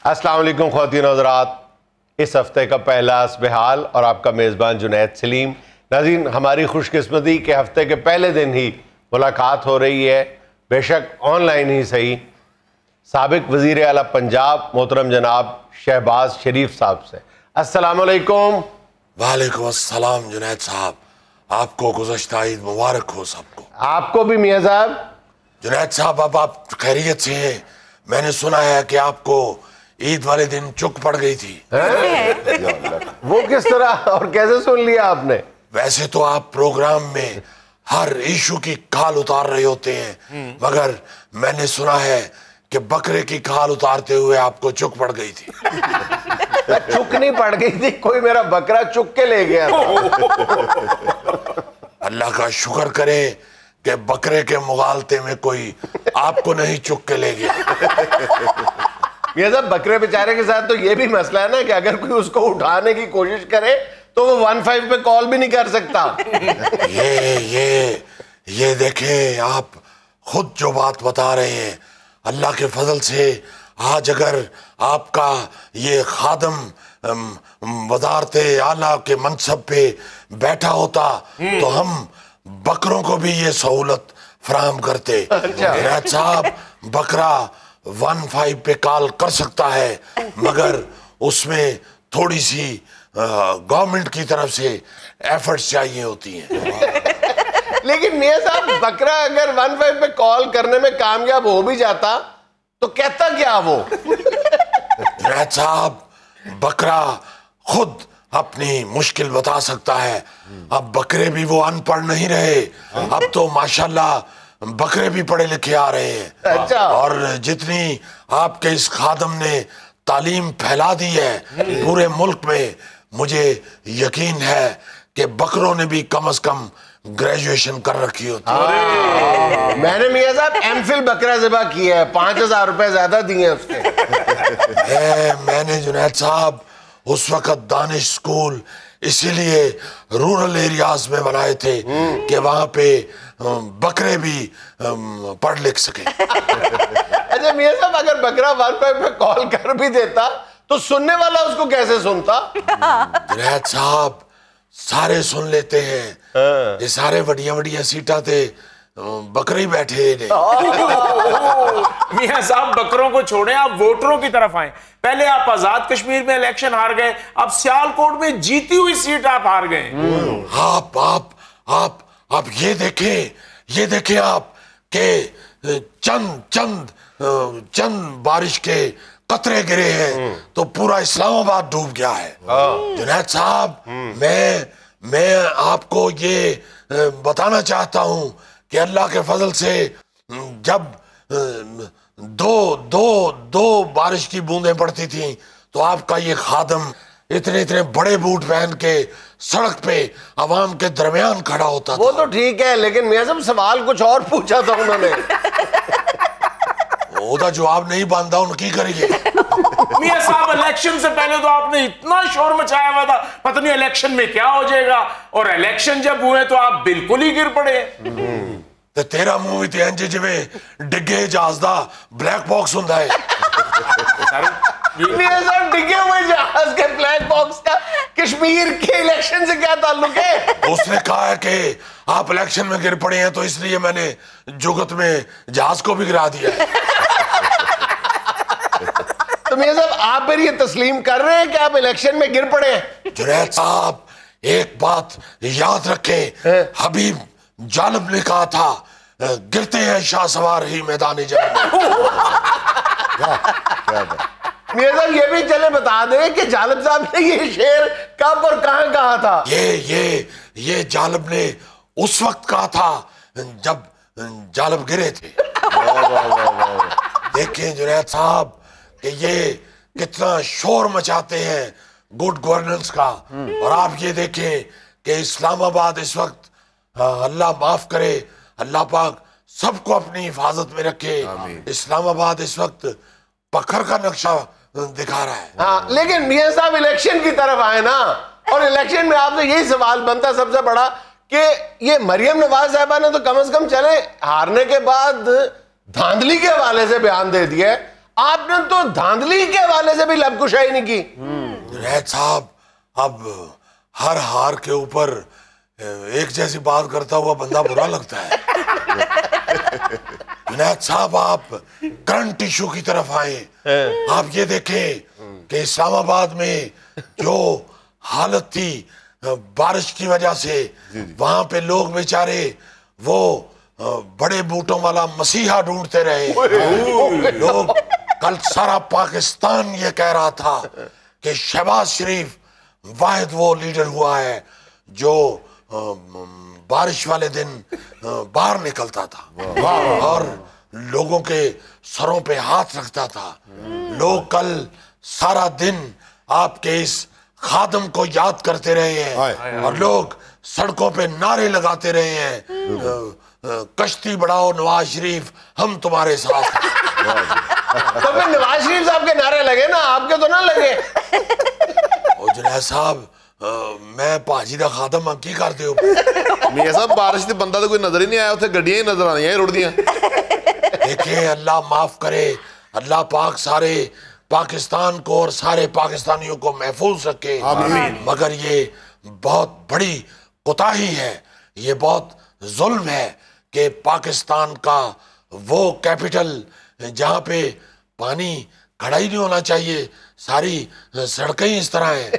السلام علیکم خواتین و حضرات، اس ہفتے کا پہلا اسبحال اور آپ کا میزبان جنید سلیم۔ ناظرین، ہماری خوش قسمتی کہ ہفتے کے پہلے دن ہی ملاقات ہو رہی ہے، بے شک آن لائن ہی صحیح، سابق وزیر اعلیٰ پنجاب محترم جناب شہباز شریف صاحب سے۔ السلام علیکم۔ وعلیکم السلام جنید صاحب، آپ کو گزشتہ عید مبارک ہو سب کو۔ آپ کو بھی میاں صاحب۔ جنید صاحب، اب آپ خیریت سے ہیں؟ میں نے سنا ہے کہ آپ کو عید والے دن چک پڑ گئی تھی۔ وہ کس طرح اور کیسے سن لیا آپ نے؟ ویسے تو آپ پروگرام میں ہر ایشو کی کھال اتار رہے ہوتے ہیں، مگر میں نے سنا ہے کہ بکرے کی کھال اتارتے ہوئے آپ کو چک پڑ گئی تھی۔ چک نہیں پڑ گئی تھی، کوئی میرا بکرا چک کے لے گیا تھا۔ اللہ کا شکر کرے کہ بکرے کے مغالطے میں کوئی آپ کو نہیں چک کے لے گیا۔ میاں صاحب، بکرے بیچارے کے ساتھ تو یہ بھی مسئلہ ہے نا کہ اگر کوئی اس کو اٹھانے کی کوشش کرے تو وہ 15 پہ کال بھی نہیں کر سکتا۔ یہ دیکھیں، آپ خود جو بات بتا رہے ہیں، اللہ کے فضل سے آج اگر آپ کا یہ خادم وزارت اعلیٰ کے منصب پہ بیٹھا ہوتا تو ہم بکروں کو بھی یہ سہولت فراہم کرتے۔ جنید صاحب، بکرا 15 پہ کال کر سکتا ہے، مگر اس میں تھوڑی سی گورنمنٹ کی طرف سے ایفرٹس چاہیے ہوتی ہیں۔ لیکن میاں صاحب، بکرا اگر 15 پہ کال کرنے میں کامیاب ہو بھی جاتا تو کہتا کیا وہ؟ جنید صاحب، بکرا خود اپنی مشکل بتا سکتا ہے۔ اب بکرے بھی وہ ان پڑھ نہیں رہے، اب تو ماشاءاللہ بکرے بھی پڑھے لکھے آ رہے ہیں۔ اور جتنی آپ کے اس خادم نے تعلیم پھیلا دی ہے پورے ملک میں، مجھے یقین ہے کہ بکروں نے بھی کم از کم گریجویشن کر رکھی ہوتی ہے۔ میں نے میاں صاحب ایم فل بکرا ذبح کیا ہے، 5000 روپے زیادہ دیے اس کے۔ میں نے جنید صاحب اس وقت دانش سکول اسی لیے رورل ایریاز میں بنائے تھے کہ وہاں پہ بکرے بھی پڑھ لکھ سکیں۔ اچھا میاں صاحب، اگر بکرا 15 پہ کال کر بھی دیتا تو سننے والا اس کو کیسے سنتا؟ جنید صاحب، سارے سن لیتے ہیں، یہ سارے وڈیاں وڈیاں سیٹاں تھے، بکرے بیٹھے ہیں۔ میاں صاحب، بکروں کو چھوڑیں، آپ ووٹروں کی طرف آئیں۔ پہلے آپ آزاد کشمیر میں الیکشن ہار گئے، اب سیالکوٹ میں جیتی ہوئی سیٹ آپ ہار گئے۔ آپ یہ دیکھیں آپ کہ چند بارش کے قطرے گرے ہیں تو پورا اسلام آباد ڈوب گیا ہے۔ جنید صاحب، میں آپ کو یہ بتانا چاہتا ہوں کہ اللہ کے فضل سے جب دو بارش کی بوندیں پڑتی تھیں تو آپ کا یہ خادم اتنے بڑے بوٹ پہن کے سڑک پہ عوام کے درمیان کھڑا ہوتا تھا۔ وہ تو ٹھیک ہے، لیکن میاں صاحب سوال کچھ اور پوچھا تھا انہوں نے۔ وہ جواب نہیں باندھا، ان کی کریے۔ میاں صاحب، الیکشن سے پہلے تو آپ نے اتنا شور مچایا ہوا تھا، پتہ نہیں الیکشن میں کیا ہو جائے گا، اور الیکشن جب ہوئے تو آپ بالکل ہی گر پڑے۔ تیرا منہ بھی تین جویں ڈگے جہاز دا بلیک باکس ہوندا ہے۔ میاں صاحب، ڈگے ہوئے جہاز کے بلیک باکس کا کشمیر کے الیکشن سے کیا تعلق ہے؟ اس نے کہا ہے کہ آپ الیکشن میں گر پڑے ہیں تو اس لیے میں نے جگت میں جہاز کو بھی گرا دیا ہے۔ تو میاں صاحب، آپ پھر یہ تسلیم کر رہے ہیں کہ آپ الیکشن میں گر پڑے ہیں؟ جنید صاحب، ایک بات یاد رکھیں، حبیب جالب نے کہا تھا، گرتے ہیں شاہ سوار ہی میدان جنگ میں۔ میاں صاحب، یہ بھی چلے بتا دیں کہ جالب صاحب نے یہ شعر کب اور کہاں کہا تھا؟ یہ جالب نے اس وقت کہا تھا جب جالب گرے تھے۔ دیکھیں جنید صاحب کہ یہ کتنا شور مچاتے ہیں گڈ گورننس کا، اور آپ یہ دیکھیں کہ اسلام آباد اس وقت، اللہ معاف کرے، اللہ پاک سب کو اپنی حفاظت میں رکھے، اسلام آباد اس وقت پکھر کا نقشہ دکھا رہا ہے۔ ہاں، لیکن میاں صاحب الیکشن کی طرف آئے نا، اور الیکشن میں آپ سے یہی سوال بنتا سب سے بڑا کہ یہ مریم نواز صاحبہ نے تو کم از کم چلے ہارنے کے بعد دھاندلی کے حوالے سے بیان دے دیا ہے، آپ نے تو دھاندلی کے حوالے سے بھی لب کشائی نہیں کی. جنید صاحب اب ہر ہار کے اوپر ایک جیسی بات کرتا ہوا بندہ برا لگتا ہے. جنید صاحب آپ کرنٹ ایشو کی طرف آئیں. آپ یہ دیکھیں کہ اسلام آباد میں جو حالت تھی بارش کی وجہ سے, وہاں پہ لوگ بیچارے وہ بڑے بوٹوں والا مسیحا ڈھونڈتے رہے. لوگ کل سارا پاکستان یہ کہہ رہا تھا کہ شہباز شریف واحد وہ لیڈر ہوا ہے جو بارش والے دن باہر نکلتا تھا اور لوگوں کے سروں پہ ہاتھ رکھتا تھا. لوگ کل سارا دن آپ کے اس خادم کو یاد کرتے رہے ہیں اور لوگ سڑکوں پہ نعرے لگاتے رہے ہیں, کشتی بڑھاؤ نواز شریف ہم تمہارے ساتھ ہیں. تو پھر نواز شریف صاحب کے نعرے لگے نا, آپ کے تو نہ لگے. اور جنید صاحب میں پاجی دا خادم ہاں, کی کرتے ہو؟ میاں صاحب بارش تے بندہ تو کوئی نظر ہی نہیں آیا, اتنے گڈیاں ہی نظر آنیاں رڑ دیاں. دیکھیں اللہ معاف کرے, اللہ پاک سارے پاکستان کو اور سارے پاکستانیوں کو محفوظ رکھے. مگر یہ بہت بڑی کوتاہی ہے, یہ بہت ظلم ہے کہ پاکستان کا وہ کیپٹل جہاں پہ پانی کھڑا ہی نہیں ہونا چاہیے, ساری سڑکیں اس طرح ہیں,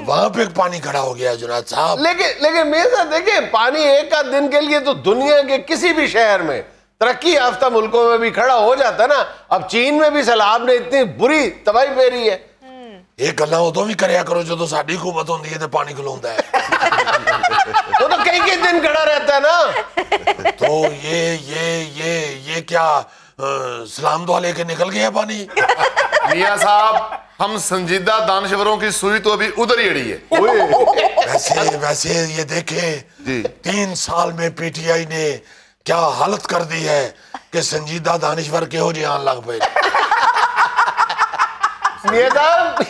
وہاں پہ پانی کھڑا ہو گیا جنید صاحب. لیکن میرے ساتھ دیکھیں, پانی ایک آدھ دن کے لیے تو دنیا کے کسی بھی شہر میں ترقی یافتہ ملکوں میں بھی کھڑا ہو جاتا ہے نا. اب چین میں بھی سیلاب نے اتنی بری تباہی پھیری ہے. ایک اللہ ادو بھی کریا کرو جو ساڈی حکومت ہوندی ہے تے پانی کھلوندا ہے. وہ تو کئی دن کھڑا رہتا ہے نا. تو یہ کیا سلام دعا لے کے نکل گیا پانی؟ میاں صاحب ہم سنجیدہ دانشوروں کی سوئی تو ابھی ادھر ہی اڑی ہے. ویسے یہ دیکھیں 3 سال میں پی ٹی آئی نے کیا حالت کر دی ہے کہ سنجیدہ دانشور کے ہو جہان لگ پہ. میاں صاحب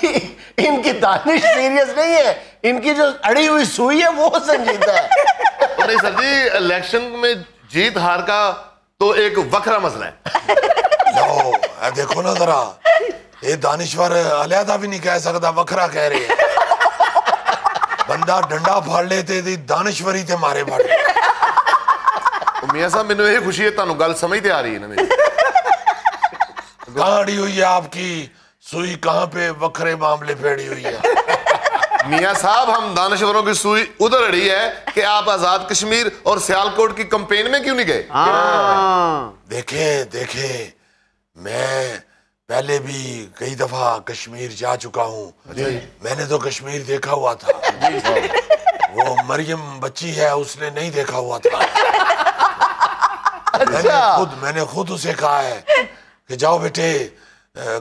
ان کی دانش سیریس نہیں ہے, ان کی جو اڑی ہوئی سوئی ہے وہ سنجیدہ ہے. نہیں سر جی, الیکشن میں جیت ہار کا تو ایک وکھرا مسئلہ ہے. دیکھو نا ذرا, یہ دانشور علیحدہ بھی نہیں کہہ سکتا, وکھرا کہہ رہے ہیں. بندہ ڈنڈا پھاڑ لیتے تھی, دانشوری تے مارے پڑ. میاں صاحب مینوں یہ خوشی ہے تانوں گل سمجھتے آ رہی ہے نا میری. کہاں اڑی ہوئی ہے آپ کی سوئی, کہاں پہ وکھرے معاملے پھیڑی ہوئی ہے؟ میاں صاحب ہم دانشوروں کی سوئی ادھر اڑی ہے کہ آپ آزاد کشمیر اور سیالکوٹ کی کمپین میں کیوں نہیں گئے. دیکھیں میں پہلے بھی کئی دفعہ کشمیر جا چکا ہوں. میں نے تو کشمیر دیکھا ہوا تھا, وہ مریم بچی ہے اس نے نہیں دیکھا ہوا تھا. میں نے خود اسے کہا ہے کہ جاؤ بیٹے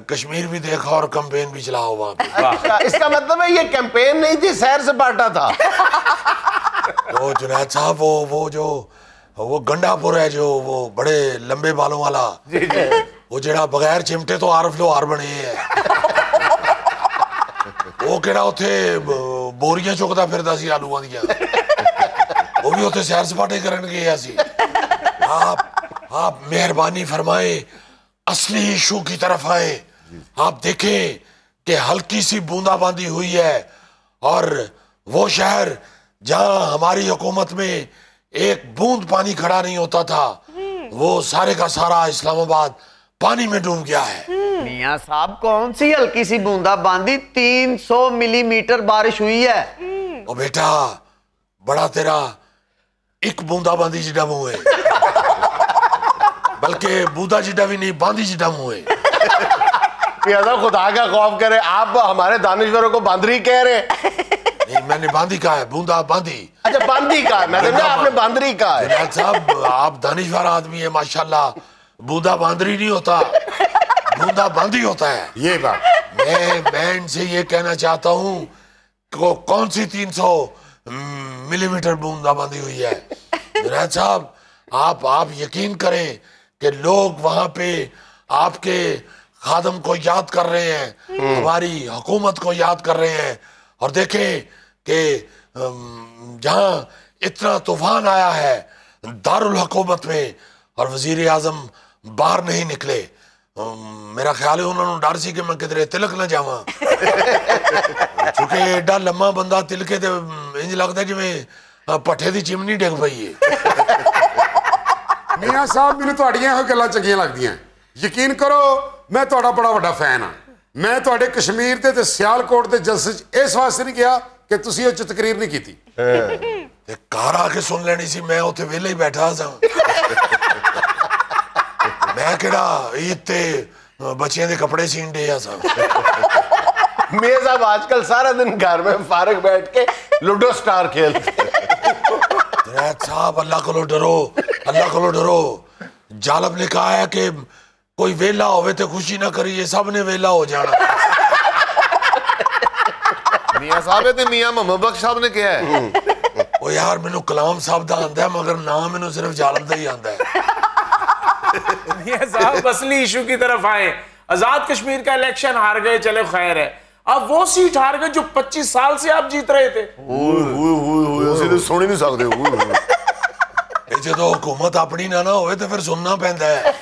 کشمیر بھی دیکھا اور کمپین بھی چلاؤ وہاں پہ. اس کا مطلب ہے یہ کیمپین نہیں تھی, سیر سپاٹا تھا. تو جنید صاحب وہ گنڈا پور ہے جو وہ بڑے لمبے بالوں والا, وہ جڑا بغیر چمٹے تو عارف لو ہار بنے ہیں, وہ کہڑا اتھے بوریاں چکتا پھردا سی آلوਆਂ ਦੀਆਂ, وہ بھی اتھے سیر سپاٹے کرن گئے سی. آپ مہربانی فرمائیں اصلی ایشو کی طرف آئیں. آپ دیکھیں کہ ہلکی سی بوندا باندی ہوئی ہے اور وہ شہر جہاں ہماری حکومت میں ایک بوند پانی کھڑا نہیں ہوتا تھا, وہ سارے کا سارا اسلام آباد پانی میں ڈوب گیا ہے. میاں صاحب کون سی ہلکی سی بوندا باندی, 300 ملی میٹر بارش ہوئی ہے. او بیٹا بڑا تیرا ایک بوندا باندی جڈا منہ ہے, بلکہ بوندا جڈا بھی نہیں باندی جڈا منہ ہے. پیازا خدا کا خوف کرے, آپ ہمارے دانشوروں کو باندری کہہ رہے ہیں. نہیں میں نے باندی کہا ہے, بوندا باندی. اچھا باندی کہا ہے, میں سمجھا آپ نے باندری کہا ہے. جنید صاحب آپ دانشور آدمی ہیں ماشاءاللہ, بوندا باندری نہیں ہوتا, بوندا باندی ہوتا ہے. یہ بات میں ان سے یہ کہنا چاہتا ہوں کہ کون سی 300 ملی میٹر بوندا باندی ہوئی ہے. جنید صاحب آپ یقین کریں کہ لوگ وہاں پہ آپ کے خادم کو یاد کر رہے ہیں, ہماری حکومت کو یاد کر رہے ہیں. اور دیکھیں کہ جہاں اتنا طوفان آیا ہے دارالحکومت میں اور وزیر اعظم باہر نہیں نکلے, میرا خیال ہے انہوں نے ڈر سی کہ میں کدھر تلک نہ جاواں چونکہ ایڈا لمبا بندہ تلکے تے انج لگتا ہے جویں پٹھے دی چمنی ڈگ پئی ہے. میاں صاحب مینوں تہاڈیاں یہ گلاں چنگیاں لگدیاں. یقین کرو میں تہاڈا بڑا وڈا فین ہاں. میں تہاڈے کشمیر تے سیال کوٹ دے جلسے اس واسطے نہیں گیا کہ تسی اوچ تقریر نہیں کیتی. تے گھر آ کے سن لینی سی, میں اوتھے ویلے ہی بیٹھا سا. میں کہڑا عید تے بچیاں دے کپڑے سین ڈیا سا. میاں صاحب آج کل سارا دن گھر میں فارغ بیٹھ کے لوڈو سٹار کھیلتے. صاحب اللہ کو ڈرو, اللہ کو ڈرو. جالب نے کہا ہے کہ کوئی ویلا ہوئے تے خوشی نہ کریے, سب نے ویلا ہو جانا. میاں صاحب تے میاں محمد بخش صاحب نے کیا ہے. او یار مینوں کلام صاحب دا آندا ہے مگر نام مینوں صرف جالب دا ہی آندا ہے. میاں صاحب اصلی ایشو کی طرف آئے. آزاد کشمیر کا الیکشن ہار گئے, چلے خیر ہے. اب وہ سیٹ ہار گئے جو 25 سال سے آپ جیت رہے تھے. اسی تو سن ہی نہیں سکتے. جدو حکومت اپنی نہ ہوئے تو پھر سننا پیندا ہے.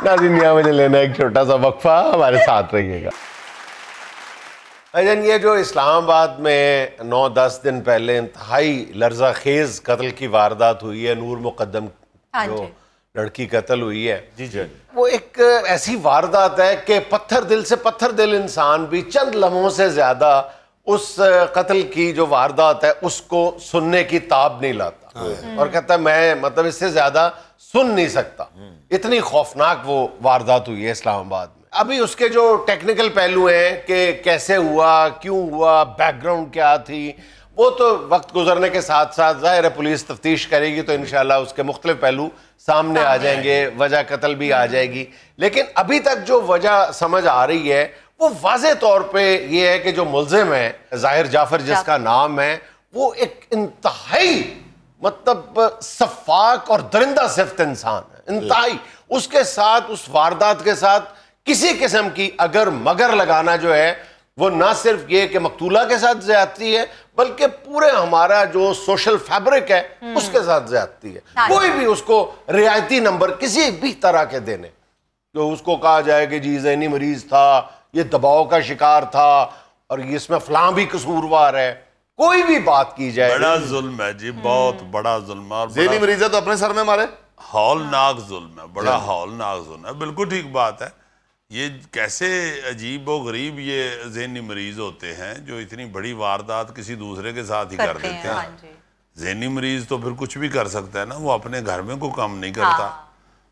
ناظرین یہاں مجھے لینا ایک چھوٹا سا وقفہ, ہمارے ساتھ رہیے گا. یہ جو اسلام آباد میں 9-10 دن پہلے انتہائی لرزہ خیز قتل کی واردات ہوئی ہے, نور مقدم جو لڑکی قتل ہوئی ہے, وہ ایک ایسی واردات ہے کہ پتھر دل سے پتھر دل انسان بھی چند لمحوں سے زیادہ اس قتل کی جو واردات ہے اس کو سننے کی تاب نہیں لاتا, اور کہتا ہے میں مطلب اس سے زیادہ سن نہیں سکتا. اتنی خوفناک وہ واردات ہوئی ہے اسلام آباد میں. ابھی اس کے جو ٹیکنیکل پہلو ہیں کہ کیسے ہوا, کیوں ہوا, بیک گراؤنڈ کیا تھی, وہ تو وقت گزرنے کے ساتھ ساتھ ظاہر ہے پولیس تفتیش کرے گی تو انشاءاللہ اس کے مختلف پہلو سامنے آ جائیں گے, وجہ قتل بھی آ جائے گی. لیکن ابھی تک جو وجہ سمجھ آ رہی ہے وہ واضح طور پہ یہ ہے کہ جو ملزم ہے ظاہر جعفر جس کا نام ہے, وہ ایک انتہائی مطلب صفاق اور درندہ صفت انسان ہے, انتہائی. اس کے ساتھ اس واردات کے ساتھ کسی قسم کی اگر مگر لگانا جو ہے وہ نہ صرف یہ کہ مقتولہ کے ساتھ زیادتی ہے بلکہ پورے ہمارا جو سوشل فیبرک ہے اس کے ساتھ زیادتی ہے. کوئی بھی اس کو رعایتی نمبر کسی بھی طرح کے دینے, جو اس کو کہا جائے کہ جی ذہنی مریض تھا, یہ دباؤ کا شکار تھا اور اس میں فلاں بھی قصوروار ہے, کوئی بھی بات کی جائے. بڑا ظلم ہے جی, بہت بڑا ظلم ہے. ذہنی مریض ہے تو اپنے سر میں مارے. ہولناک ظلم ہے, بڑا ہولناک ظلم ہے. بالکل ٹھیک بات ہے. یہ کیسے عجیب و غریب یہ ذہنی مریض ہوتے ہیں جو اتنی بڑی واردات کسی دوسرے کے ساتھ ہی کر دیتے ہیں. ذہنی مریض تو پھر کچھ بھی کر سکتا ہے نا, وہ اپنے گھر میں کوئی کام نہیں کرتا,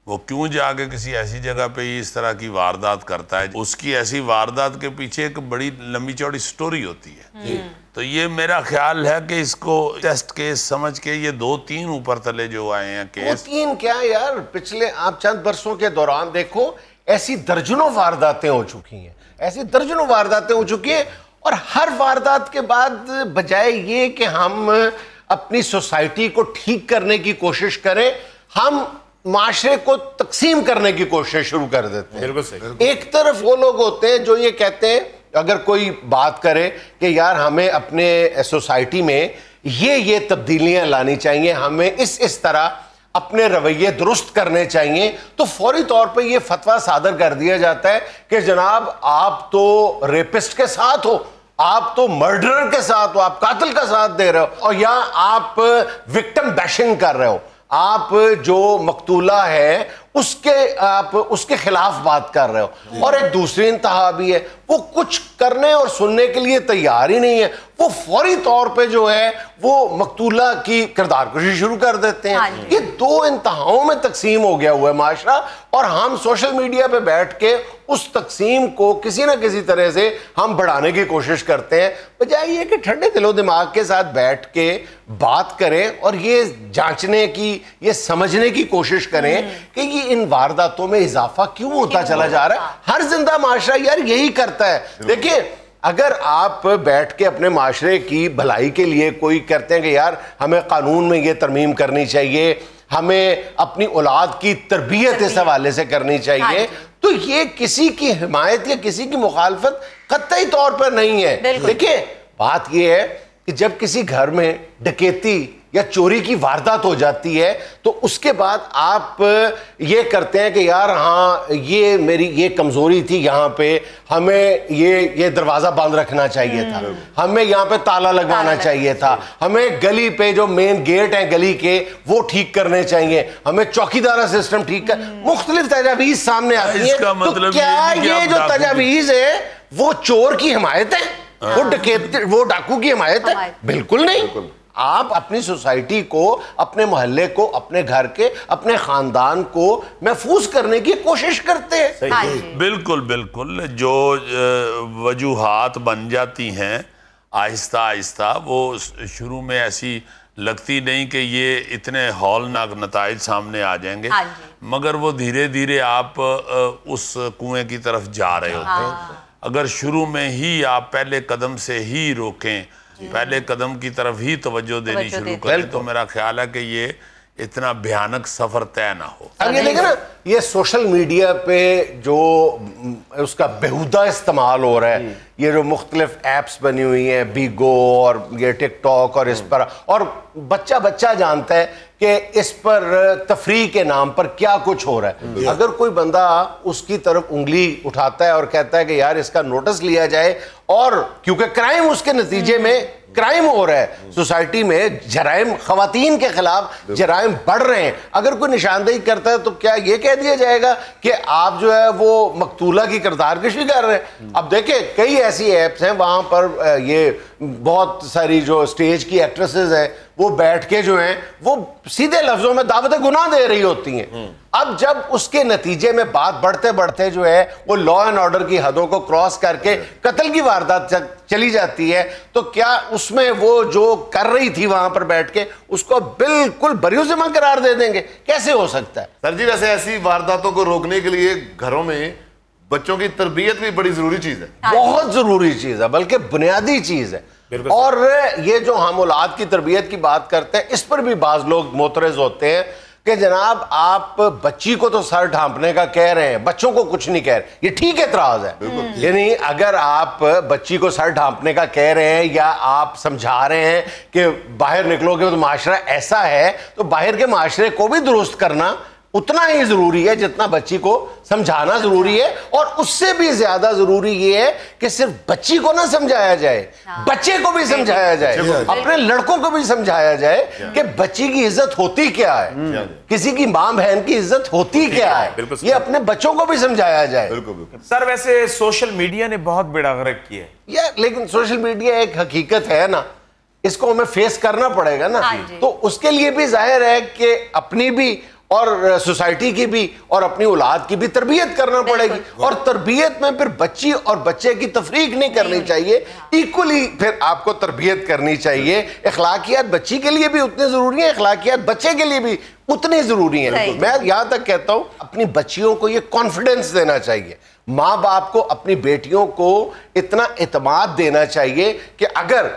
وہ کیوں جا کے کسی ایسی جگہ پہ اس طرح کی واردات کرتا ہے. اس کی ایسی واردات کے پیچھے ایک بڑی لمبی چوڑی سٹوری ہوتی ہے. تو یہ میرا خیال ہے کہ اس کو ٹیسٹ کیس سمجھ کے یہ 2-3 اوپر تلے جو آئے ہیں کیس. 2-3 کیا یار, پچھلے آپ چند برسوں کے دوران دیکھو ایسی درجنوں وارداتیں ہو چکی ہیں, ایسی درجنوں وارداتیں ہو چکی ہیں, اور ہر واردات کے بعد بجائے یہ کہ ہم اپنی سوسائٹی کو ٹھیک کرنے کی کوشش کریں, ہم معاشرے کو تقسیم کرنے کی کوشش شروع کر دیتے ہیں. بالکل صحیح. ایک طرف وہ لوگ ہوتے ہیں جو یہ کہتے ہیں اگر کوئی بات کرے کہ یار ہمیں اپنے سوسائٹی میں یہ تبدیلیاں لانی چاہیے, ہمیں اس طرح اپنے رویے درست کرنے چاہیے, تو فوری طور پہ یہ فتویٰ صادر کر دیا جاتا ہے کہ جناب آپ تو ریپسٹ کے ساتھ ہو, آپ تو مرڈرر کے ساتھ ہو, آپ قاتل کا ساتھ دے رہے ہو, اور یا آپ وکٹم بیشنگ کر رہے ہو, آپ جو مقتولہ ہے آپ اس کے خلاف بات کر رہے ہو. اور ایک دوسری انتہا بھی ہے, وہ کچھ کرنے اور سننے کے لیے تیار ہی نہیں ہے, وہ فوری طور پہ جو ہے وہ مقتولہ کی کردار کشی شروع کر دیتے ہیں. یہ 2 انتہاؤں میں تقسیم ہو گیا ہوا ہے معاشرہ, اور ہم سوشل میڈیا پہ بیٹھ کے اس تقسیم کو کسی نہ کسی طرح سے ہم بڑھانے کی کوشش کرتے ہیں, بجائے یہ کہ ٹھنڈے دل و دماغ کے ساتھ بیٹھ کے بات کریں اور یہ جانچنے کی, یہ سمجھنے کی کوشش کریں کہ یہ ان وارداتوں میں اضافہ کیوں ہوتا چلا جا رہا ہے. ہر زندہ معاشرہ یار یہی کرتا ہے. دیکھیں اگر آپ بیٹھ کے اپنے معاشرے کی بھلائی کے لیے کوئی کرتے ہیں کہ یار ہمیں قانون میں یہ ترمیم کرنی چاہیے, ہمیں اپنی اولاد کی تربیت اس حوالے سے کرنی چاہیے, تو یہ کسی کی حمایت یا کسی کی مخالفت قطعی طور پر نہیں ہے. دیکھیں بات یہ ہے کہ جب کسی گھر میں ڈکیتی یا چوری کی واردات ہو جاتی ہے تو اس کے بعد آپ یہ کرتے ہیں کہ یار ہاں یہ میری یہ کمزوری تھی یہاں پہ, ہمیں یہ دروازہ بند رکھنا چاہیے تھا, ہمیں یہاں پہ تالا لگوانا چاہیے تھا, ہمیں گلی پہ جو مین گیٹ ہیں گلی کے وہ ٹھیک کرنے چاہیے, ہمیں چوکیدارہ سسٹم ٹھیک کر, مختلف تجاویز سامنے آتی ہیں. تو کیا یہ جو تجاویز ہے وہ چور کی حمایت ہے, وہ ڈاکو کی حمایت ہے؟ بالکل نہیں. آپ اپنی سوسائٹی کو, اپنے محلے کو, اپنے گھر کے, اپنے خاندان کو محفوظ کرنے کی کوشش کرتے ہیں. بالکل بالکل. جو وجوہات بن جاتی ہیں آہستہ آہستہ, وہ شروع میں ایسی لگتی نہیں کہ یہ اتنے ہولناک نتائج سامنے آ جائیں گے, مگر وہ دھیرے دھیرے آپ اس کنویں کی طرف جا رہے ہوتے ہیں. اگر شروع میں ہی آپ پہلے قدم سے ہی روکیں, پہلے قدم کی طرف ہی توجہ دینی شروع کریں, تو میرا خیال ہے کہ یہ اتنا بھیانک سفر طے نہ ہو. اب یہ دیکھیں نا, یہ سوشل میڈیا پہ جو اس کا بیہودہ استعمال ہو رہا ہے, یہ جو مختلف ایپس بنی ہوئی ہیں, بیگو اور یہ ٹک ٹاک اور اس پر, اور بچہ جانتا ہے کہ اس پر تفریح کے نام پر کیا کچھ ہو رہا ہے. اگر کوئی بندہ اس کی طرف انگلی اٹھاتا ہے اور کہتا ہے کہ یار اس کا نوٹس لیا جائے, اور کیونکہ کرائم اس کے نتیجے میں کرائم ہو رہا ہے, سوسائٹی میں جرائم, خواتین کے خلاف جرائم بڑھ رہے ہیں, اگر کوئی نشاندہی کرتا ہے تو کیا یہ کہہ دیا جائے گا کہ آپ جو ہے وہ مقتولہ کی کردار کشی کر رہے ہیں؟ اب دیکھیں کئی ایسی ایپس ہیں وہاں پر یہ بہت ساری جو اسٹیج کی ایکٹریسز ہیں وہ بیٹھ کے جو ہیں وہ سیدھے لفظوں میں دعوت گناہ دے رہی ہوتی ہیں. اب جب اس کے نتیجے میں بات بڑھتے بڑھتے جو ہے وہ لا اینڈ آرڈر کی حدوں کو کراس کر کے قتل کی واردات چلی جاتی ہے, تو کیا اس میں وہ جو کر رہی تھی وہاں پر بیٹھ کے اس کو بالکل بریو ذمہ قرار دے دیں گے؟ کیسے ہو سکتا ہے؟ سر جی ویسے ایسی وارداتوں کو روکنے کے لیے گھروں میں بچوں کی تربیت بھی بڑی ضروری چیز ہے, بہت ضروری چیز ہے, بلکہ بنیادی چیز ہے. اور یہ جو ہم اولاد کی تربیت کی بات کرتے ہیں, اس پر بھی بعض لوگ معترض ہوتے ہیں کہ جناب آپ بچی کو تو سر ڈھانپنے کا کہہ رہے ہیں, بچوں کو کچھ نہیں کہہ رہے. یہ ٹھیک اعتراض ہے, یعنی اگر آپ بچی کو سر ڈھانپنے کا کہہ رہے ہیں یا آپ سمجھا رہے ہیں کہ باہر نکلو گے تو معاشرہ ایسا ہے, تو باہر کے معاشرے کو بھی درست کرنا اتنا ہی ضروری ہے جتنا بچی کو سمجھانا ضروری ہے. اور اس سے بھی زیادہ ضروری یہ ہے کہ صرف بچی کو نہ سمجھایا جائے, بچے کو بھی سمجھایا جائے, اپنے لڑکوں کو بھی سمجھایا جائے کہ بچی کی عزت ہوتی کیا ہے, کسی کی ماں بہن کی عزت ہوتی کیا ہے, یہ اپنے بچوں کو بھی سمجھایا جائے. سر ویسے سوشل میڈیا نے بہت بیڑا غرق کیا ہے, لیکن سوشل میڈیا ایک حقیقت ہے نا, اس کو ہمیں فیس کرنا پڑے گا نا. تو اس کے لیے بھی ظاہر ہے کہ اپنی بھی اور سوسائٹی کی بھی اور اپنی اولاد کی بھی تربیت کرنا پڑے گی, اور تربیت میں پھر بچی اور بچے کی تفریق نہیں کرنی چاہیے, ایکولی پھر آپ کو تربیت کرنی چاہیے. اخلاقیات بچی کے لیے بھی اتنی ضروری ہیں, اخلاقیات بچے کے لیے بھی اتنی ضروری ہیں. میں یہاں تک کہتا ہوں اپنی بچیوں کو یہ کانفیڈنس دینا چاہیے, ماں باپ کو اپنی بیٹیوں کو اتنا اعتماد دینا چاہیے کہ اگر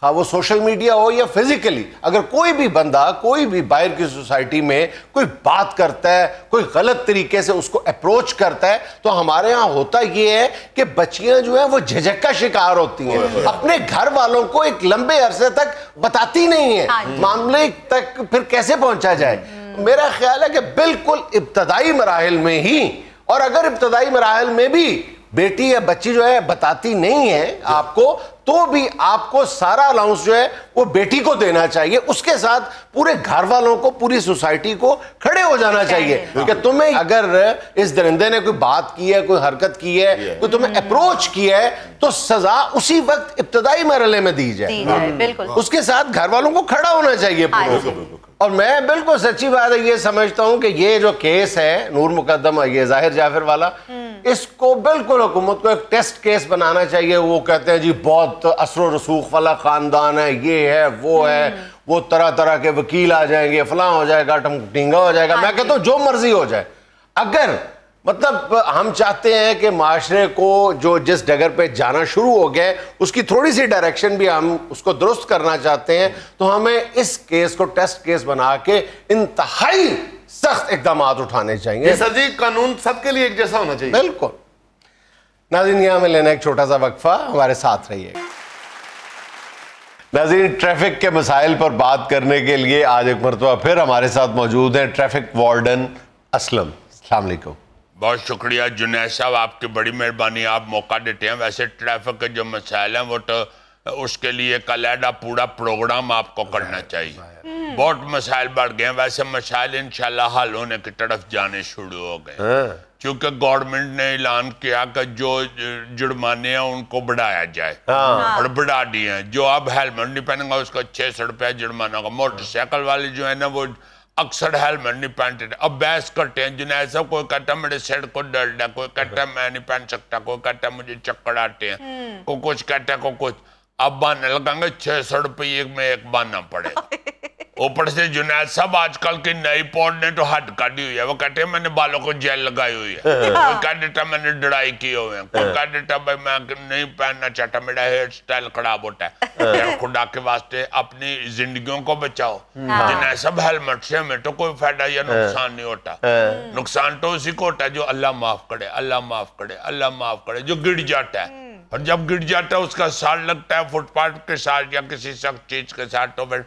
وہ سوشل میڈیا ہو یا فزیکلی, اگر کوئی بھی بندہ کوئی بھی باہر کی سوسائٹی میں کوئی بات کرتا ہے, کوئی غلط طریقے سے اس کو اپروچ کرتا ہے, تو ہمارے ہاں ہوتا یہ ہے کہ بچیاں جو ہیں وہ جھجک کا شکار ہوتی ہیں, اپنے گھر والوں کو ایک لمبے عرصے تک بتاتی نہیں ہیں, معاملے تک پھر کیسے پہنچا جائے. میرا خیال ہے کہ بالکل ابتدائی مراحل میں ہی, اور اگر ابتدائی مراحل میں بھی بیٹی یا بچی جو ہے بتاتی نہیں ہے آپ کو, تو بھی آپ کو سارا الاؤنس جو ہے وہ بیٹی کو دینا چاہیے, اس کے ساتھ پورے گھر والوں کو, پوری سوسائٹی کو کھڑے ہو جانا چاہیے کہ تمہیں اگر اس درندے نے کوئی بات کی ہے, کوئی حرکت کی ہے, کوئی تمہیں اپروچ کیا ہے, تو سزا اسی وقت ابتدائی مرحلے میں دی جائے. اس کے ساتھ گھر والوں کو کھڑا ہونا چاہیے پورے. اور میں بالکل سچی بات ہے یہ سمجھتا ہوں کہ یہ جو کیس ہے نور مقدم یہ ظاہر جعفر والا, اس کو بالکل حکومت کو ایک ٹیسٹ کیس بنانا چاہیے. وہ کہتے ہیں جی بہت اثر و رسوخ والا خاندان ہے, یہ ہے وہ ہے, وہ طرح طرح کے وکیل آ جائیں گے, فلاں ہو جائے گا, ٹنگا ہو جائے گا. میں کہتا ہوں جو مرضی ہو جائے, اگر مطلب ہم چاہتے ہیں کہ معاشرے کو جو جس ڈگر پہ جانا شروع ہو گیا اس کی تھوڑی سی ڈائریکشن بھی ہم اس کو درست کرنا چاہتے ہیں, تو ہمیں اس کیس کو ٹیسٹ کیس بنا کے انتہائی سخت اقدامات اٹھانے چاہیے. سر جی قانون سب کے لیے ایک جیسا ہونا چاہیے. بالکل. ناظرین یہاں میں لینا ایک چھوٹا سا وقفہ, ہمارے ساتھ رہیے. ناظرین، ٹریفک کے مسائل پر بات کرنے کے لیے آج ایک مرتبہ پھر ہمارے ساتھ موجود ہیں ٹریفک وارڈن اسلم۔ السلام علیکم۔ بہت شکریہ جنید صاحب، آپ کی بڑی مہربانی، آپ موقع دیتے ہیں۔ ویسے ٹریفک کے جو مسائل ہیں وہ تو اس کے لیے ایک علیحدہ پورا پروگرام آپ کو کرنا چاہیے۔ بہت مسائل بڑھ گئے ہیں، ویسے مسائل انشاءاللہ حل ہونے کی طرف جانے شروع ہو گئے، کیونکہ گورنمنٹ نے اعلان کیا کہ جو جرمانے ہیں ان کو بڑھایا جائے، اور بڑھا دیے ہیں۔ جو اب ہیلمٹ نہیں پہنے گا اس کو 600 روپے جرمانہ ہوگا۔ موٹر سائیکل والے جو ہیں نا وہ اکثر ہیلمٹ نہیں پہنتے تھے، اب بحث کرتے ہیں جنید صاحب، کوئی کہتا ہے میرے سر کو درد ہے، کوئی کہتا ہے میں نہیں پہن سکتا، کوئی کہتا ہے مجھے چکر آتے ہیں، کوئی کچھ کہتا ہے، کوئی کچھ۔ اب بانے لگیں گے 600 روپے میں ایک بانا پڑے گا۔ اوپر سے جنید صاحب آج کل کی نئی پوڈ نے تو حد کر دی ہوئی ہے، وہ کہتے ہیں میں نے بالوں کو جیل لگائی ہوئی ہے، کوئی کہہ دیتا میں نے ڈرائی کیے ہوئے ہیں، کوئی کہہ دیتا بھائی میں نہیں پہننا چاہتا، میرا ہیئر سٹائل خراب ہوتا ہے۔ یار خدا کے واسطے اپنی زندگیوں کو بچاؤ۔ جنید صاحب ہیلمٹ سے ہمیں تو کوئی فائدہ یا نقصان نہیں ہوتا، نقصان تو اسی کو ہوتا ہے جو اللہ معاف کرے، اللہ معاف کرے، اللہ معاف کرے، جو گر جاتا ہے، اور جب گر جاتا ہے اس کا ساتھ لگتا ہے فٹ پاتھ کے ساتھ یا کسی سخت چیز کے ساتھ، تو پھر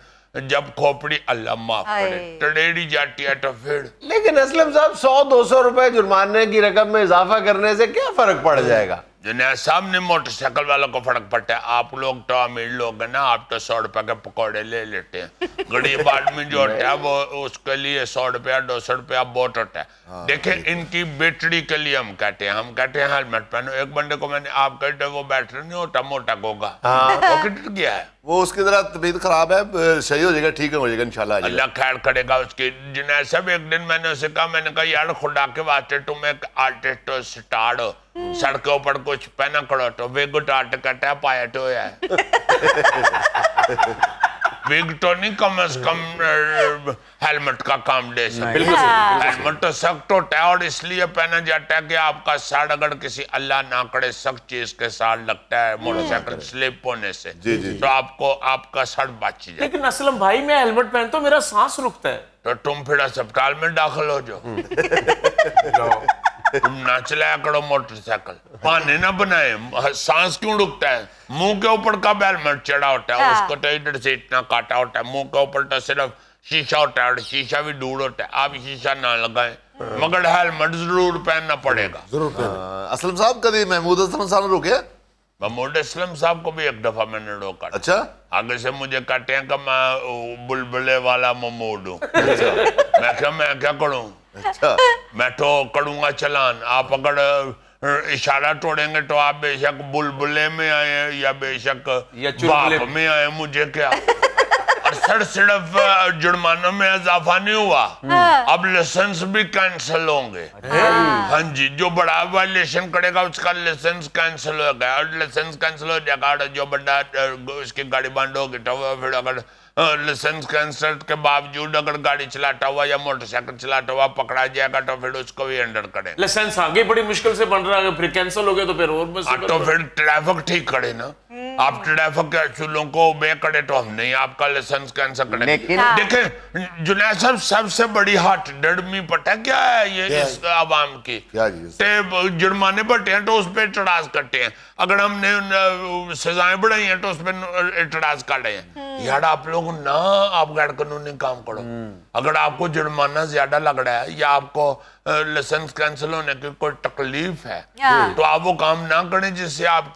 جب کھوپڑی اللہ معاف کرے ٹڑیڑی جاتی ہے تو پھر۔ لیکن اسلم صاحب 100-200 روپے جرمانے کی رقم میں اضافہ کرنے سے کیا فرق پڑ جائے گا؟ جنید صاحب نے موٹر سائیکل والوں کو فرق پڑتا ہے، آپ لوگ تو امیر لوگ ہیں نا، آپ تو 100 روپے کے پکوڑے لے لیتے ہیں۔ غریب آدمی جو ہوتا ہے وہ اس کے لیے 100 روپیہ 200 روپیہ بہت ہوتا ہے۔ دیکھیں ان کی بیٹری کے لیے ہم کہتے ہیں ہیلمٹ پہنو۔ ایک بندے کو میں نے آپ کہتے ہیں وہ بیٹری نہیں ہوتا، موٹا گوگا، وہ کٹ گیا ہے، وہ اس کی ذرا طبیعت خراب ہے، صحیح ہو جائے گا، ٹھیک ہو جائے گا انشاءاللہ۔ اللہ خیر کرے گا اس کی۔ جنید صاحب ایک دن میں نے اسے کہا، میں نے کہا یار خدا کے واسطے تم ایک آرٹسٹ ہو، سٹار ہو، سڑک کے اوپر کچھ پہنا کرو تو ویگ اٹھاتے کہتا ہے پائٹ ہویا ہے۔ ویگ تو نہیں کم از کم ہیلمٹ کا کام دے سکتے، ہیلمٹ تو سخت ہوتا ہے اور اس لیے پہنا جاتا ہے کہ آپ کا سر اگر کسی اللہ نہ کرے سخت چیز کے ساتھ لگتا ہے موٹر سائیکل سلپ ہونے سے تو آپ کا سر بچ جائے۔ لیکن اسلم بھائی میں ہیلمٹ پہنتا ہوں میرا سانس رکتا ہے، تو تم پھر اسپتال میں داخل ہو جاؤ، تم نہ چلایا کرو موٹر سائیکل، پانے نہ بنائے، سانس کیوں رکتا ہے؟ منہ کے اوپر کا ہیلمٹ چڑھا ہوتا ہے، اس کو تو ادھر سے اتنا کاٹا ہوتا ہے، منہ کے اوپر تو صرف شیشہ ہوتا ہے اور شیشہ بھی دور ہوتا ہے، آپ شیشہ نہ لگائیں، مگر ہیلمٹ ضرور پہننا پڑے گا۔ اسلم صاحب کبھی محمود اسلم صاحب نے روکے؟ محمود اسلم صاحب کو بھی ایک دفعہ میں نے روکا۔ اچھا، آگے سے مجھے کہتے ہیں کہ میں بلبلے والا محمود ہوں، میں کیا کروں؟ میں تو کروں گا چلان، آپ اگر اشارہ توڑیں گے تو آپ بے شک بلبلے میں آئے یا بے شک باپ میں آئے، مجھے کیا؟ اور صرف جرمانوں میں اضافہ نہیں ہوا، اب لائسنس بھی کینسل ہوں گے۔ ہاں جی، جو بڑا وائلیشن کرے گا اس کا لائسنس کینسل ہو گیا، اور لائسنس کینسل ہو جائے گا اور جو بڑا اس کی گاڑی بند ہوگی تو پھر اگر لائسنس کینسل کے باوجود اگر گاڑی چلاتا ہوا یا موٹر سائیکل چلاتا ہوا پکڑا جائے گا تو پھر اس کو بھی انڈر کریں۔ لائسنس آگے بڑی مشکل سے بن رہا ہے، پھر کینسل ہو گیا تو پھر اور مصیبت۔ تو پھر ٹریفک ٹھیک کرے نا، آپ ٹریفک کے اصولوں کو اوبے کرے تو ہم نہیں آپ کا لائسنس کینسل کریں۔ دیکھیں جنید صاحب سب سے بڑی ہاتھ ڈرمی پتہ کیا ہے یہ اس عوام کی؟ جرمانے بڑھتے ہیں تو اس پہ اعتراض کرتے ہیں، اگر ہم نے سزائیں بڑھائی ہیں تو اس پہ اعتراض کر رہے ہیں۔ یار آپ لوگ نہ آپ غیر قانونی کام کرو، اگر آپ کو جرمانہ زیادہ لگ رہا ہے یا آپ کو لائسنس کینسل ہونے کی کوئی تکلیف ہے تو آپ وہ کام نہ کریں جس سے آپ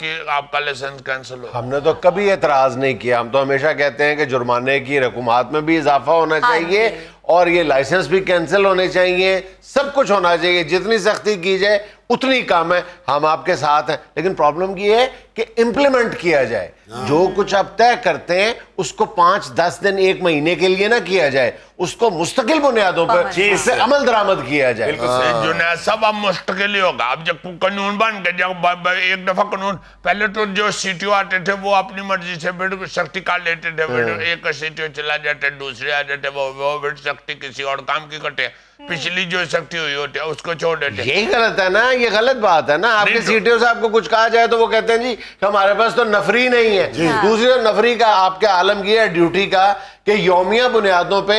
کا لائسنس کینسل ہو۔ ہم نے تو کبھی اعتراض نہیں کیا، ہم تو ہمیشہ کہتے ہیں کہ جرمانے کی رقومات میں بھی اضافہ ہونا چاہیے اور یہ لائسنس بھی کینسل ہونے چاہیے، سب کچھ ہونا چاہیے، جتنی سختی کی جائے اتنی کام ہے، ہم آپ کے ساتھ ہیں۔ لیکن پرابلم یہ ہے کہ امپلیمنٹ کیا جائے، جو کچھ آپ طے کرتے ہیں اس کو 5-10 دن 1 مہینے کے لیے نہ کیا جائے، اس کو مستقل بنیادوں پر اس سے عمل درآمد کیا جائے۔ جنید صاحب اب مستقل ہی ہوگا، اب جب قانون بن گئے، جب ایک دفعہ قانون، پہلے تو جو سیٹیوں آتے تھے وہ اپنی مرضی سے پھر سختی کر لیتے تھے، ایک سیٹیوں چلا جاتے دوسرے آ جاتے، وہ پھر سختی کسی اور کام کی کرتے، پچھلی جو سختی ہوئی ہوتی ہے اس کو چھوڑ دیتے۔ یہی غلط ہے نا، یہ غلط بات ہے نا، آپ کے سیٹیوں سے آپ کو کچھ کہا جائے تو وہ کہتے ہیں جی ہمارے پاس تو نفری نہیں ہے۔ دوسری نفری کا آپ کے عالم کی ہے ڈیوٹی کا کہ یومیہ بنیادوں پہ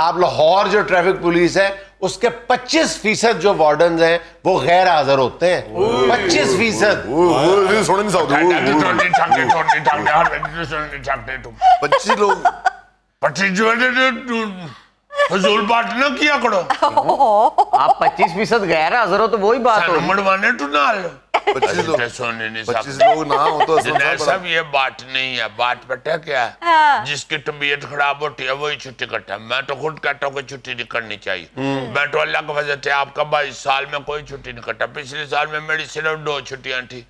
آپ لاہور جو ٹریفک پولیس ہے اس کے 25% جو وارڈنز ہیں وہ غیر حاضر ہوتے ہیں. 25%. سونے نہیں سکتے 25 لوگ حضور بات نہ کیا کرو. آپ 25% غیر حاضر ہو تو وہی بات ہو. مڑوانے تو نال 25 لوگ نہ ہو تو سب یہ بات نہیں ہے. بات پتہ کیا ہے؟ جس کی طبیعت خراب ہوتی ہے وہی چھٹی کرتا ہے. میں تو خود کہتا ہوں کہ چھٹی نہیں کرنی چاہیے. میں تو اللہ کا فضل ہے آپ کا 22 سال میں کوئی چھٹی نہیں کرتا. پچھلے سال میں میری صرف 2 چھٹیاں تھی.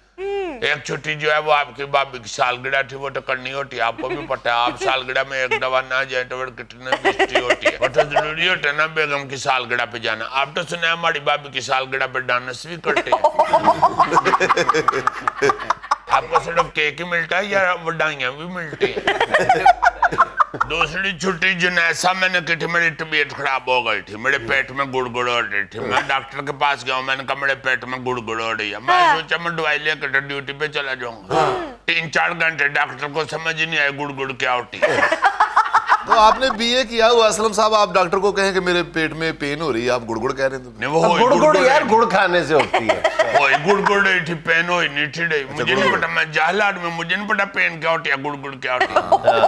ایک چھٹی جو ہے وہ آپ کی بابی کی سالگرہ تھی, وہ تو کرنی ہوتی ہے. آپ کو بھی پتہ ہے آپ سالگرہ میں ایک دفعہ نہ جائیں تو وہ کتنے بستی ہوتی ہے. وہ تو ضروری ہوتا ہے نا بیگم کی سالگرہ پہ جانا. آپ تو سنے ہماری بابی کی سالگرہ پہ ڈانس بھی کرتے ہیں. آپ کو صرف کیک ہی ملتا ہے یا وڈائیاں بھی ملتی ہیں؟ دوسری چھٹی جنیسا میں نے کی تھی, میری طبیعت خراب ہو گئی تھی, میرے پیٹ میں گڑ گڑ ہو رہی تھی. میں ڈاکٹر کے پاس گیا ہوں, میں نے کہا میرے پیٹ میں گڑ گڑ ہو رہی ہے. میں سوچا میں دوائی لے کر ڈیوٹی پہ چلا جاؤں گا. 3-4 گھنٹے ڈاکٹر کو سمجھ ہی نہیں آئے گڑ گڑ کیا ہوتی ہے. تو آپ نے بی اے کیا ہوا اسلم صاحب, آپ ڈاکٹر کو کہیں کہ میرے پیٹ میں پین ہو رہی ہے, آپ گڑ گڑ کہہ رہے ہیں. گڑ گڑ یار گڑ کھانے سے ہوتی ہے. وہی گڑ گڑ رہی تھی, پین ہوئی نہیں تھی رہی. مجھے نہیں پتا, میں جاہل آدمی, مجھے نہیں پتا پین کیا ہوتی ہے, گڑ گڑ کیا ہوتی ہے.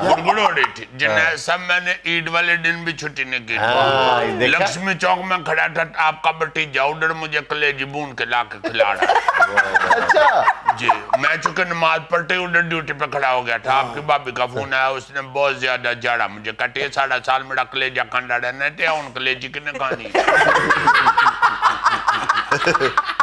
گڑ گڑ ہو رہی تھی. جنیسا میں نے عید والے دن بھی چھٹی نہیں کی تھی. لکشمی چوک میں کھڑا تھا, آپ کا بھتیجا ادھر مجھے کلیجی بون کے لا کے کھلا رہا. اچھا جی, میں چونکہ نماز پڑھتے ہی ادھر ڈیوٹی پہ کھڑا ہو گیا تھا. آپ کی بابی کا فون آیا, اس نے بہت زیادہ جاڑا مجھے. کہتی ہے 7.5 سال میرا کلیجہ کھانڈا رہنا تھے, ان کلیجی کی نے کہانی.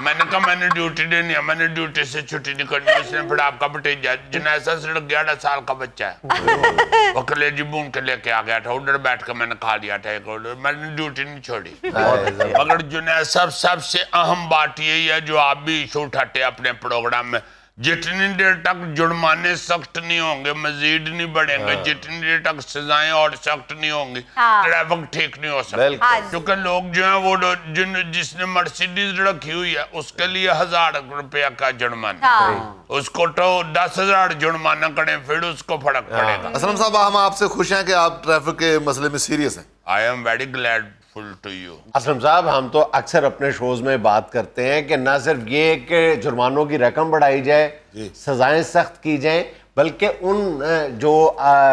میں نے کہا میں نے ڈیوٹی دینی ہے, میں نے ڈیوٹی سے چھٹی نہیں کرنی. اس نے پھر آپ کا بھتیجا جنیسا سے 11 سال کا بچہ ہے, وہ کلیجی بون کے لے کے آ گیا تھا. ادھر بیٹھ کے میں نے کھا لیا تھا ایک ادھر. میں نے ڈیوٹی نہیں چھوڑی. مگر جنیسا سب سے اہم بات یہی ہے جو آپ بھی ایشو اٹھاتے ہیں اپنے پروگرام میں, جتنی دیر تک جرمانے سخت نہیں ہوں گے مزید نہیں بڑھیں گے, جتنی دیر تک سزائیں اور سخت نہیں ہوں گی ٹریفک ٹھیک نہیں ہو سکتا. کیونکہ لوگ جو ہیں وہ جس نے مرسیڈیز رکھی ہوئی ہے اس کے لیے 1000 روپیہ کا جرمانہ, اس کو تو 10,000 جرمانہ کریں پھر اس کو فرق پڑے گا. اسلم صاحب ہم آپ سے خوش ہیں کہ آپ ٹریفک کے مسئلے میں سیریس ہیں. I am very grateful to you. Aslam صاحب ہم تو اکثر اپنے شوز میں بات کرتے ہیں کہ نہ صرف یہ کہ جرمانوں کی رقم بڑھائی جائے, سزائیں سخت کی جائیں, بلکہ ان جو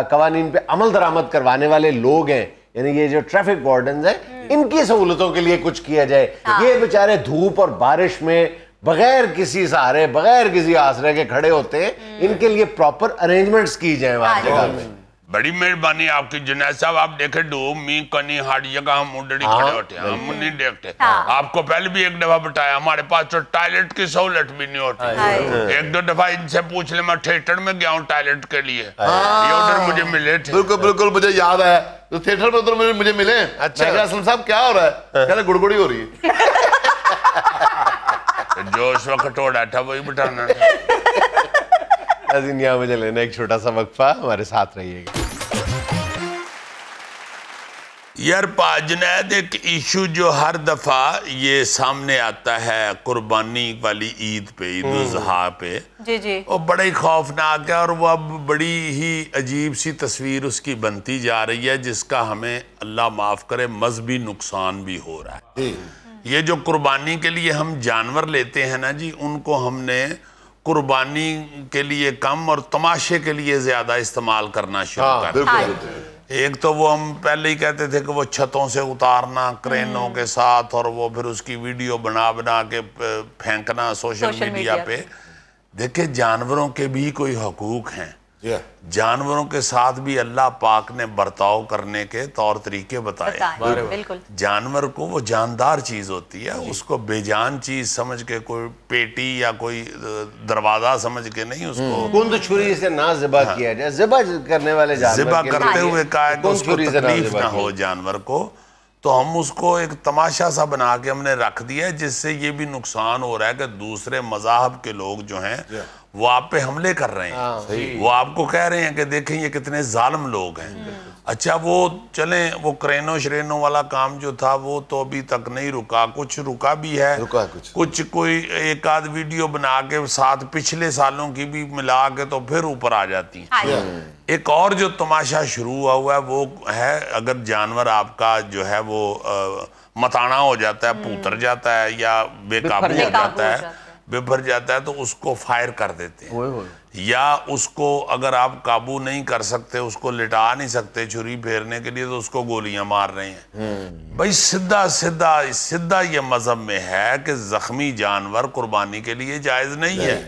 قوانین پہ عمل درآمد کروانے والے لوگ ہیں, یعنی یہ جو ٹریفک وارڈنز ہیں, ان کی سہولتوں کے لیے کچھ کیا جائے. یہ بیچارے دھوپ اور بارش میں بغیر کسی سہارے, بغیر کسی آسرے کے کھڑے ہوتے ہیں, ان کے لیے پراپر ارینجمنٹس کی جائیں وہاں جگہ میں. بڑی مہربانی آپ کی جنید صاحب. آپ دیکھیں دو می کنی ہر جگہ ہم اڈڑی کھڑے ہوتے ہیں, ہم نہیں دیکھتے. آپ کو پہلے بھی ایک دفعہ بتایا ہمارے پاس تو ٹائلٹ کی سہولت بھی نہیں ہوتی. 1-2 دفعہ ان سے پوچھ لیں, میں تھیٹر میں گیا ہوں ٹائلٹ کے لیے, یہ ادھر مجھے ملے تھے. بالکل مجھے یاد ہے, تو تھیٹر میں ادھر مجھے ملے. اچھا اسلم صاحب کیا ہو رہا ہے, کہہ رہے گڑگڑی ہو رہی ہے. جو اس وقت ہو رہا تھا وہی بتانا تھا. یہاں مجھے لینا ایک چھوٹا سا وقفہ, ہمارے ساتھ رہیے گا. یار جنید, ایک ایشو جو ہر دفعہ یہ سامنے آتا ہے قربانی والی عید پہ, عید الاضحیٰ پہ, وہ بڑا ہی خوفناک ہے, اور وہ اب بڑی ہی عجیب سی تصویر اس کی بنتی جا رہی ہے, جس کا ہمیں اللہ معاف کرے مذہبی نقصان بھی ہو رہا ہے. یہ جو قربانی کے لیے ہم جانور لیتے ہیں نا جی, ان کو ہم نے قربانی کے لیے کم اور تماشے کے لیے زیادہ استعمال کرنا شروع کر دیا. ایک تو وہ ہم پہلے ہی کہتے تھے کہ وہ چھتوں سے اتارنا کرینوں کے ساتھ, اور وہ پھر اس کی ویڈیو بنا کے پھینکنا سوشل میڈیا پہ. دیکھیں جانوروں کے بھی کوئی حقوق ہیں, جانوروں کے ساتھ بھی اللہ پاک نے برتاؤ کرنے کے طور طریقے بتائے. جانور کو وہ جاندار چیز ہوتی ہے, اس کو بے جان چیز سمجھ کے, کوئی پیٹی یا کوئی دروازہ سمجھ کے نہیں, اس کو کند چھری سے نہ ذبح کیا جائے. ذبح کرنے والے جانور ذبح کرتے ہوئے کہا کہ اس کو تکلیف نہ ہو جانور کو, تو ہم اس کو ایک تماشا سا بنا کے ہم نے رکھ دیا ہے, جس سے یہ بھی نقصان ہو رہا ہے کہ دوسرے مذاہب کے لوگ جو ہیں وہ آپ پہ حملے کر رہے ہیں، وہ آپ کو کہہ رہے ہیں کہ دیکھیں یہ کتنے ظالم لوگ ہیں۔ اچھا وہ چلیں وہ کرینوں شرینوں والا کام جو تھا وہ تو ابھی تک نہیں رکا، کچھ رکا بھی ہے، کچھ کوئی ایک آدھ ویڈیو بنا کے ساتھ پچھلے سالوں کی بھی ملا کے تو پھر اوپر آ جاتی ہیں۔ ایک اور جو تماشا شروع ہوا ہے وہ ہے اگر جانور آپ کا جو ہے وہ متانا ہو جاتا ہے، پوتر جاتا ہے یا بے قابو ہو جاتا ہے، بھر جاتا ہے تو اس کو فائر کر دیتے ہیں، یا اس کو اگر آپ قابو نہیں کر سکتے، اس کو لٹا نہیں سکتے چھری پھیرنے کے لیے تو اس کو گولیاں مار رہے ہیں۔ بھائی سدھا یہ مذہب میں ہے کہ زخمی جانور قربانی کے لیے جائز نہیں ہے۔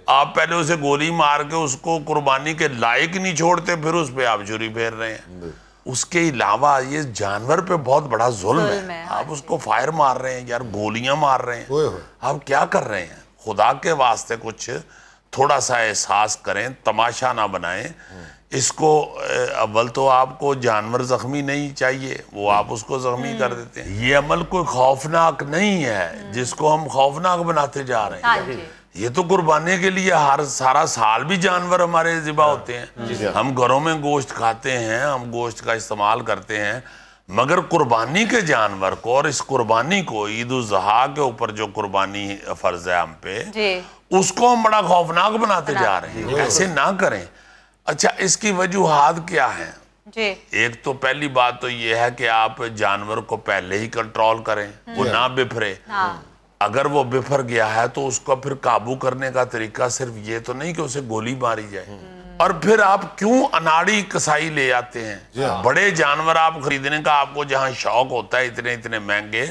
آپ پہلے اسے گولی مار کے اس کو قربانی کے لائق نہیں چھوڑتے، پھر اس پہ آپ چھری پھیر رہے ہیں۔ اس کے علاوہ یہ جانور پہ بہت بڑا ظلم ہے، آپ اس کو فائر مار رہے ہیں یار، گولیاں مار رہے ہیں، آپ کیا کر رہے ہیں؟ خدا کے واسطے کچھ تھوڑا سا احساس کریں، تماشا نہ بنائیں اس کو۔ اول تو آپ کو جانور زخمی نہیں چاہیے، وہ آپ اس کو زخمی کر دیتے ہیں۔ یہ عمل کوئی خوفناک نہیں ہے جس کو ہم خوفناک بناتے جا رہے ہیں۔ یہ تو قربانی کے لیے سارا سال بھی جانور ہمارے ذبح ہوتے ہیں، ہم گھروں میں گوشت کھاتے ہیں، ہم گوشت کا استعمال کرتے ہیں، مگر قربانی کے جانور کو اور اس قربانی کو عید الاضحیٰ کے اوپر جو قربانی فرض ہے ہم پہ، اس کو ہم بڑا خوفناک بناتے جا رہے ہیں۔ ایسے نہ کریں۔ اچھا اس کی وجوہات کیا ہیں؟ ایک تو پہلی بات تو یہ ہے کہ آپ جانور کو پہلے ہی کنٹرول کریں، وہ نہ بپھرے۔ اگر وہ بفر گیا ہے تو اس کو پھر قابو کرنے کا طریقہ صرف یہ تو نہیں کہ اسے گولی ماری جائے۔ اور پھر آپ کیوں اناڑی کسائی لے آتے ہیں؟ بڑے جانور آپ خریدنے کا آپ کو جہاں شوق ہوتا ہے اتنے مہنگے،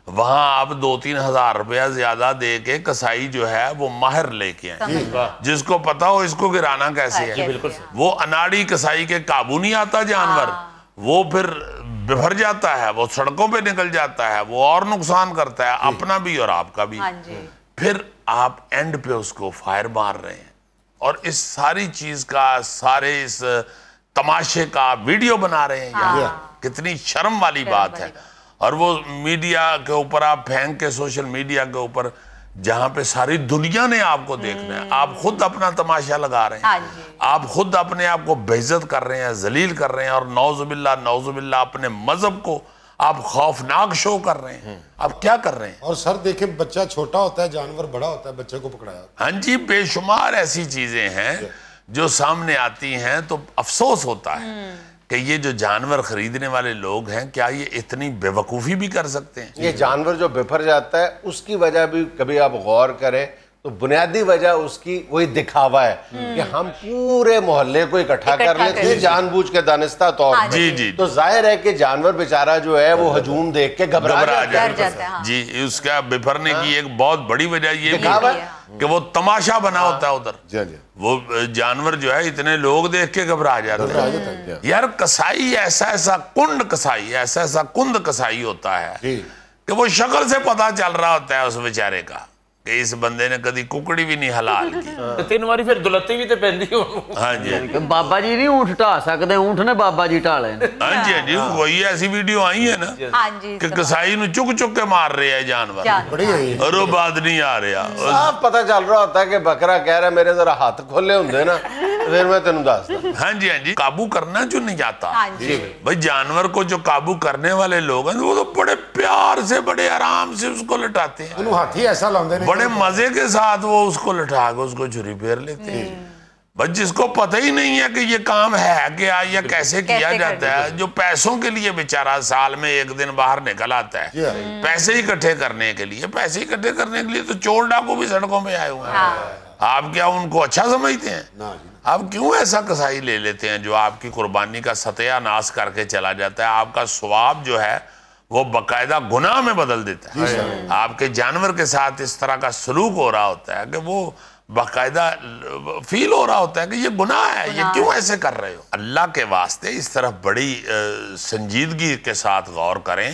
وہاں آپ 2-3 ہزار روپیہ زیادہ دے کے کسائی جو ہے وہ ماہر لے کے آئیں، جس کو پتا ہو اس کو گرانا کیسے ہے۔ وہ اناڑی کسائی کے قابو نہیں آتا جانور، وہ پھر بفر جاتا ہے، وہ سڑکوں پہ نکل جاتا ہے، وہ اور نقصان کرتا ہے اپنا بھی اور آپ کا بھی۔ پھر آپ اینڈ پہ اس کو فائر مار رہے ہیں اور اس ساری چیز کا، سارے اس تماشے کا ویڈیو بنا رہے ہیں۔ کتنی شرم والی بات ہے۔ اور وہ میڈیا کے اوپر آپ پھینک کے، سوشل میڈیا کے اوپر جہاں پہ ساری دنیا نے آپ کو دیکھنا ہے، آپ خود اپنا تماشا لگا رہے ہیں، آپ خود اپنے آپ کو بے عزت کر رہے ہیں، ذلیل کر رہے ہیں، اور نعوذ باللہ اپنے مذہب کو آپ خوفناک شو کر رہے ہیں۔ آپ کیا کر رہے ہیں؟ اور سر دیکھیں بچہ چھوٹا ہوتا ہے، جانور بڑا ہوتا ہے، بچے کو پکڑایا۔ ہاں جی، بے شمار ایسی چیزیں ہیں جو سامنے آتی ہیں تو افسوس ہوتا ہے کہ یہ جو جانور خریدنے والے لوگ ہیں کیا یہ اتنی بے وقوفی بھی کر سکتے ہیں؟ یہ جانور جو بفر جاتا ہے اس کی وجہ بھی کبھی آپ غور کریں تو بنیادی وجہ اس کی وہی دکھاوا ہے کہ ہم پورے محلے کو اکٹھا کر لیتے ہیں جان بوجھ کے دانستہ طور پر، تو ظاہر ہے کہ جانور بیچارہ جو ہے وہ ہجوم دیکھ کے گھبرا جاتا ہے۔ جی، اس کا بفرنے کی ایک بہت بڑی وجہ یہ بھی ہے کہ وہ تماشا بنا ہوتا ہے ادھر، وہ جانور جو ہے اتنے لوگ دیکھ کے گھبرا جاتے ہیں۔ یار کسائی ایسا کند کسائی ہوتا ہے کہ وہ شکل سے پتا چل رہا ہوتا ہے اس بیچارے کا کہ اس بندے نے کدی ککڑی بھی نہیں حلال کی۔ تین واری پھر دلتی بھی تے پہندی ہوں۔ ہاں جی، بابا جی نہیں اونٹ ٹھا سکتے، اونٹ نے بابا جی ٹھا لیں۔ ہاں جی، وہی ایسی ویڈیو آئی ہے نا کہ کسائی نو چک چک کے مار رہے ہیں جانور، اور وہ بات نہیں آ رہا، صاف پتہ چل رہا ہوتا ہے کہ بکرا کہہ رہا ہے میرے ذرا ہاتھ کھولے ہوندے نا پھر میں تینوں دستا۔ ہاں جی، قابو کرنا جو نہیں آتا بھائی، جانور کو جو قابو کرنے والے لوگ ہیں وہ تو بڑے پیار سے، بڑے آرام سے اس کو لٹاتے ہیں، ہاتھی ایسا لاندے نے، بڑے مزے کے ساتھ وہ اس کو لٹا کے اس کو چھری پھیر لیتے ہیں۔ بس جس کو پتہ ہی نہیں ہے کہ یہ کام ہے کیا یا کیسے کیا جاتا ہے، جو پیسوں کے لیے بیچارہ سال میں ایک دن باہر نکل آتا ہے پیسے اکٹھے کرنے کے لیے، تو چور ڈاکو بھی سڑکوں پہ آئے ہوئے ہیں۔ آپ کیا ان کو اچھا سمجھتے ہیں؟ آپ کیوں ایسا کسائی لے لیتے ہیں جو آپ کی قربانی کا ستیہ ناش کر کے چلا جاتا ہے؟ آپ کا ثواب جو ہے وہ باقاعدہ گناہ میں بدل دیتا ہے۔ آپ کے جانور کے ساتھ اس طرح کا سلوک ہو رہا ہوتا ہے کہ وہ باقاعدہ فیل ہو رہا ہوتا ہے کہ یہ گناہ ہے، یہ کیوں ایسے کر رہے ہو؟ اللہ کے واسطے اس طرف بڑی سنجیدگی کے ساتھ غور کریں،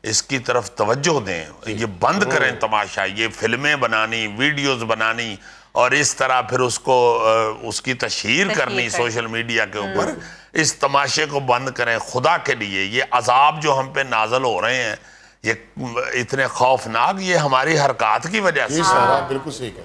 اس کی طرف توجہ دیں، یہ بند کریں تماشا، یہ فلمیں بنانی، ویڈیوز بنانی اور اس طرح پھر اس کو اس کی تشہیر کرنی سوشل میڈیا کے اوپر، اس تماشے کو بند کریں خدا کے لیے۔ یہ عذاب جو ہم پہ نازل ہو رہے ہیں یہ اتنے خوفناک، یہ ہماری حرکات کی وجہ سے۔ بالکل صحیح ہے۔